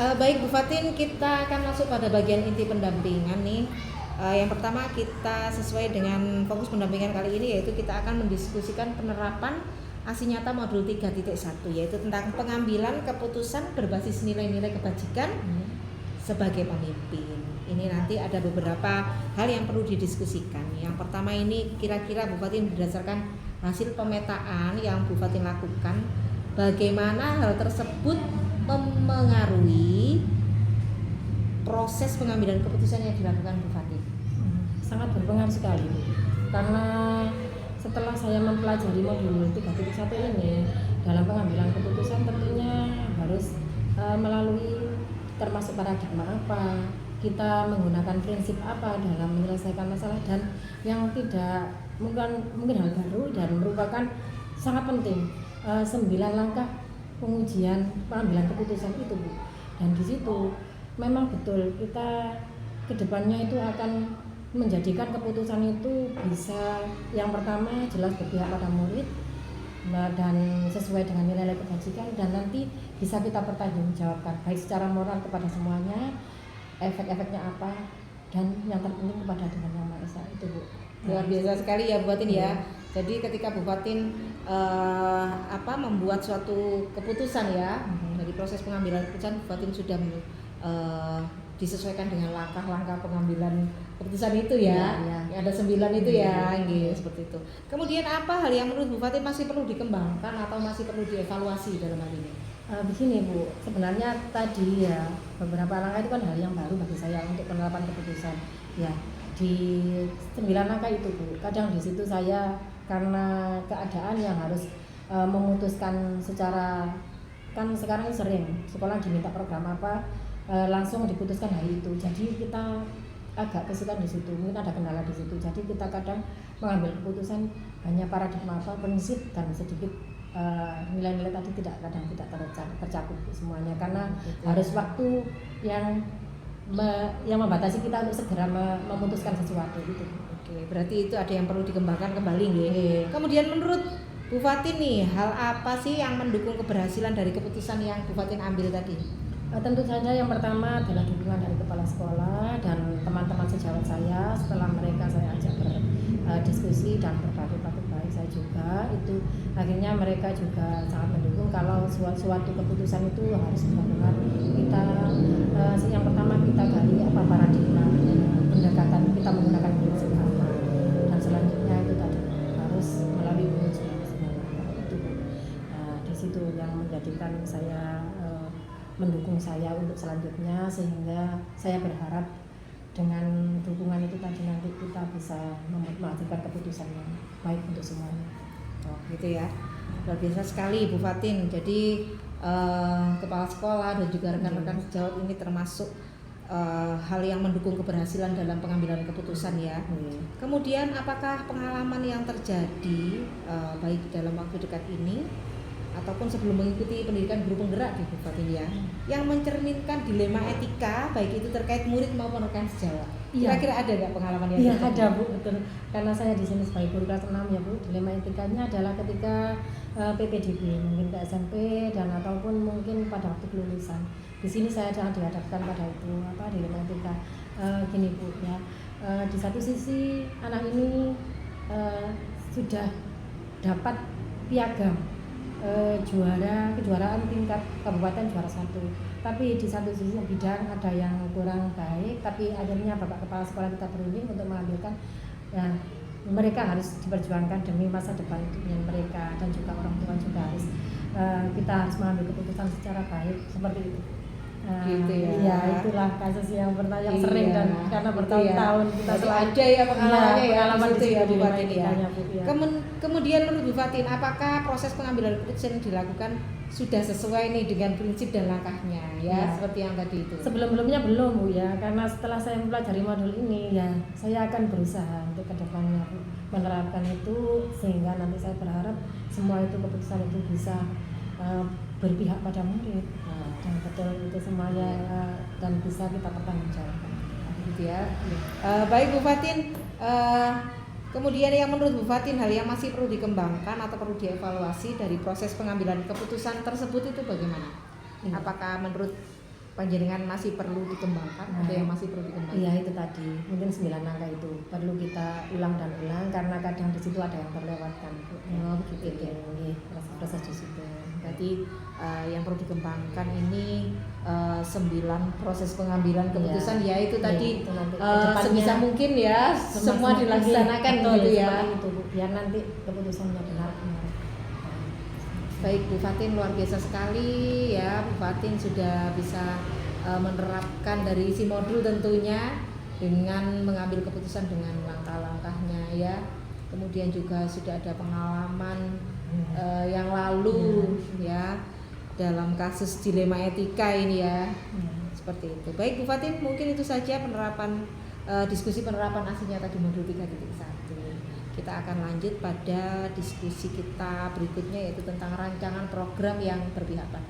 Baik Bu Fatin, kita akan masuk pada bagian inti pendampingan nih. Yang pertama kita sesuai dengan fokus pendampingan kali ini, yaitu kita akan mendiskusikan penerapan ASI Nyata modul 3.1, yaitu tentang pengambilan keputusan berbasis nilai-nilai kebajikan sebagai pemimpin. Ini nanti ada beberapa hal yang perlu didiskusikan. Yang pertama ini kira-kira Bu Fatin berdasarkan hasil pemetaan yang Bu Fatin lakukan, bagaimana hal tersebut mempengaruhi proses pengambilan keputusan yang dilakukan Bu Fatin? Sangat berpengaruh sekali, karena setelah saya mempelajari modul 3.1 ini, dalam pengambilan keputusan tentunya harus melalui termasuk paradigma apa, kita menggunakan prinsip apa dalam menyelesaikan masalah, dan yang tidak mungkin hal baru dan merupakan sangat penting 9 langkah pengujian pengambilan keputusan itu, Bu. Dan di situ memang betul kita kedepannya itu akan menjadikan keputusan itu bisa yang pertama jelas berpihak pada murid dan sesuai dengan nilai-nilai kebajikan, dan nanti bisa kita pertanggungjawabkan baik secara moral kepada semuanya, efek-efeknya apa, dan yang terpenting kepada Tuhan Yang Maha Esa itu, Bu. Luar biasa sekali ya Bu Fatin ya. Jadi ketika Bu Fatin membuat suatu keputusan ya, dari proses pengambilan keputusan Bu Fatin sudah disesuaikan dengan langkah-langkah pengambilan keputusan itu ya. Ada 9 itu ya, seperti itu. Kemudian apa hal yang menurut Bu Fatin masih perlu dikembangkan atau masih perlu dievaluasi dalam hal ini? Begini Bu, sebenarnya tadi ya beberapa langkah itu kan hal yang baru bagi saya untuk penerapan keputusan. Ya, di 9 langkah itu Bu, kadang di situ saya karena keadaan yang harus memutuskan secara, kan sekarang sering sekolah diminta program apa langsung diputuskan hari itu, jadi kita agak kesulitan di situ, mungkin ada kendala di situ. Jadi kita kadang mengambil keputusan hanya paradigma apa, prinsip, dan sedikit nilai-nilai tadi kadang tidak tercakup semuanya, karena harus waktu yang membatasi kita untuk segera memutuskan sesuatu gitu. Oke, berarti itu ada yang perlu dikembangkan kembali nggih. Kemudian menurut Bu Fatin nih, hal apa sih yang mendukung keberhasilan dari keputusan yang Bu Fatin ambil tadi? Tentu saja yang pertama adalah dukungan dari kepala sekolah dan teman-teman sejawat saya. Setelah mereka saya ajak berdiskusi dan berbagi baik saya juga, itu akhirnya mereka juga sangat mendukung kalau suatu keputusan itu harus benar-benar kita yang pertama kita gali apa paradigma pendekatan, kita menggunakan prinsip apa, dan selanjutnya itu tadi harus melalui pengujian itu. Di situ yang menjadikan saya mendukung saya untuk selanjutnya, sehingga saya berharap dengan dukungan itu tadi nanti kita bisa menghasilkan keputusan yang baik untuk semuanya. Oh gitu ya, luar biasa sekali Bu Fatin. Jadi kepala sekolah dan juga rekan-rekan sejawat ini termasuk hal yang mendukung keberhasilan dalam pengambilan keputusan ya. Kemudian apakah pengalaman yang terjadi baik dalam waktu dekat ini ataupun sebelum mengikuti pendidikan guru penggerak di Bu Fatin ya, yang mencerminkan dilema etika baik itu terkait murid maupun rekan sejawat? Kira-kira ada nggak pengalaman yang Iya ada Bu, betul. Karena saya di sini sebagai guru kelas 6 ya Bu, dilema etikanya adalah ketika PPDB mungkin ke SMP dan ataupun mungkin pada waktu kelulusan. Di sini saya jangan dihadapkan pada itu dilema etika. Gini Bu ya, di satu sisi anak ini sudah dapat piagam kejuaraan tingkat kabupaten juara 1, tapi di satu sisi bidang ada yang kurang baik, tapi akhirnya Bapak Kepala Sekolah kita berunding untuk mengambilkan ya, mereka harus diperjuangkan demi masa depan mereka, dan juga orang tua juga harus kita harus mengambil keputusan secara baik seperti itu. Gitu ya. Iya, itulah kasus yang sering dan karena bertahun-tahun kita selalu ada ya pengalamannya ya, pengalaman itu ya Bu Fatin ya. Ya. Kemudian menurut Bu Fatin, apakah proses pengambilan keputusan yang dilakukan sudah sesuai nih dengan prinsip dan langkahnya ya, seperti yang tadi itu? Sebelum-sebelumnya belum Bu ya, karena setelah saya mempelajari modul ini ya, saya akan berusaha untuk kedepannya menerapkan itu, sehingga nanti saya berharap semua itu keputusan itu bisa berpihak pada murid. Dan betul itu semuanya dan bisa kita pertanggungjawabkan. Gitu ya. Baik Bu Fatin, kemudian yang menurut Bu Fatin hal yang masih perlu dikembangkan atau perlu dievaluasi dari proses pengambilan keputusan tersebut itu bagaimana? Apakah menurut panjenengan masih perlu dikembangkan, ada yang masih perlu dikembangkan? Iya, itu tadi mungkin 9 angka itu perlu kita ulang dan ulang karena kadang di situ ada yang terlewatkan. Oh begitu ya. Proses di situ. Berarti yang perlu dikembangkan ini 9 proses pengambilan keputusan ya itu tadi itu nanti sebisa mungkin ya semua dilaksanakan gitu ya. Itu Bu, biar nanti keputusannya benar. Baik Bu Fatin, luar biasa sekali ya Bu Fatin sudah bisa menerapkan dari isi modul tentunya dengan mengambil keputusan dengan langkah-langkahnya ya. Kemudian juga sudah ada pengalaman yang lalu ya dalam kasus dilema etika ini ya. Seperti itu. Baik Bu Fatin, mungkin itu saja penerapan diskusi penerapan aksi nyata di modul 3.1. Kita akan lanjut pada diskusi kita berikutnya yaitu tentang rancangan program yang berpihak pada